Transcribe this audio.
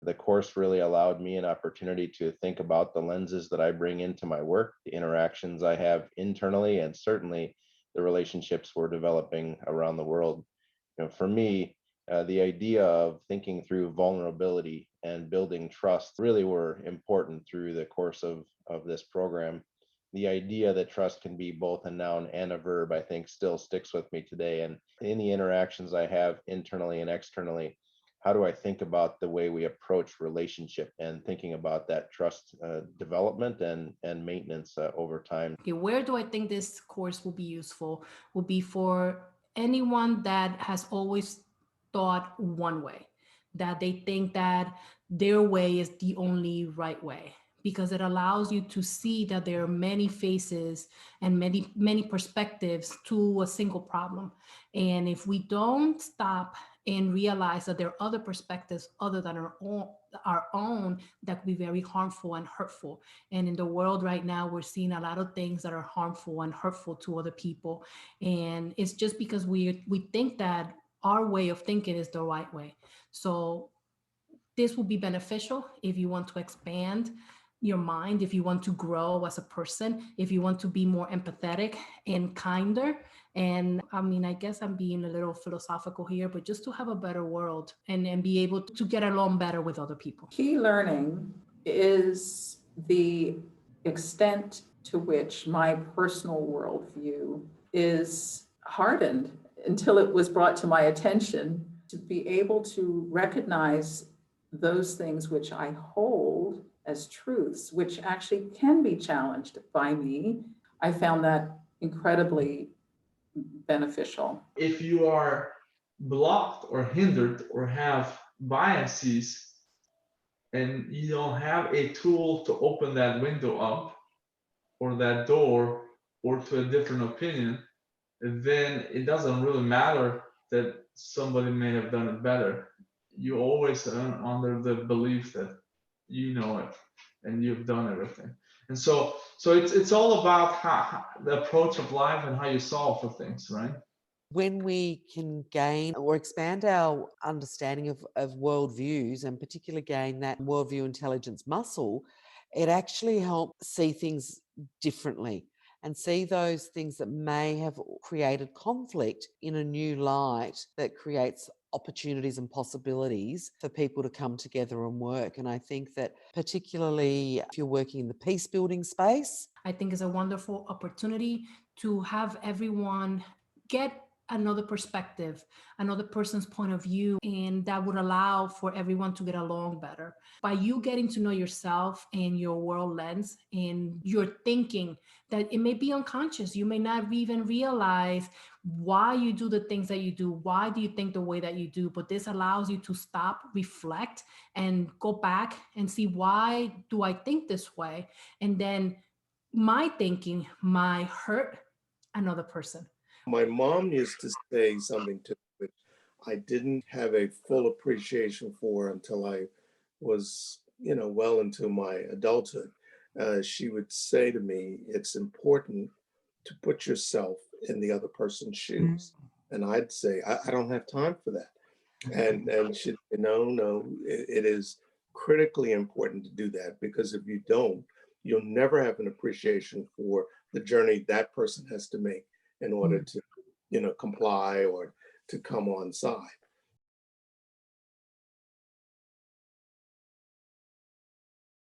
The course really allowed me an opportunity to think about the lenses that I bring into my work, the interactions I have internally, and certainly the relationships we're developing around the world. For me, the idea of thinking through vulnerability and building trust really were important through the course of this program. The idea that trust can be both a noun and a verb, I think, still sticks with me today. And in the interactions I have internally and externally, how do I think about the way we approach relationship and thinking about that trust development and maintenance over time? Okay, where do I think this course will be useful? Will be for anyone that has always thought one way, that they think that their way is the only right way, because it allows you to see that there are many faces and many perspectives to a single problem. And if we don't stop and realize that there are other perspectives other than our own, that could be very harmful and hurtful. And in the world right now, we're seeing a lot of things that are harmful and hurtful to other people. And it's just because we think that our way of thinking is the right way. So this will be beneficial if you want to expand your mind, if you want to grow as a person, if you want to be more empathetic and kinder. And I mean, I guess I'm being a little philosophical here, but just to have a better world and be able to get along better with other people. Key learning is the extent to which my personal worldview is hardened until it was brought to my attention to be able to recognize those things which I hold as truths, which actually can be challenged by me. I found that incredibly beneficial. If you are blocked or hindered or have biases and you don't have a tool to open that window up or that door or to a different opinion, then it doesn't really matter that somebody may have done it better. You always are under the belief that you know it and you've done everything. And so it's all about how the approach of life and how you solve for things, right? When we can gain or expand our understanding of worldviews, and particularly gain that worldview intelligence muscle, it actually helps see things differently and see those things that may have created conflict in a new light that creates opportunities and possibilities for people to come together and work. And I think that particularly if you're working in the peace building space, I think is a wonderful opportunity to have everyone get another perspective, another person's point of view, and that would allow for everyone to get along better. By you getting to know yourself and your world lens and your thinking, that it may be unconscious. You may not even realize why you do the things that you do. Why do you think the way that you do? But this allows you to stop, reflect, and go back and see, why do I think this way? And then my thinking might hurt another person. My mom used to say something to me which I didn't have a full appreciation for until I was, well into my adulthood. She would say to me, it's important to put yourself in the other person's shoes. And I'd say, I don't have time for that. And she'd say, no, it is critically important to do that, because if you don't, you'll never have an appreciation for the journey that person has to make in order to, comply or to come on side.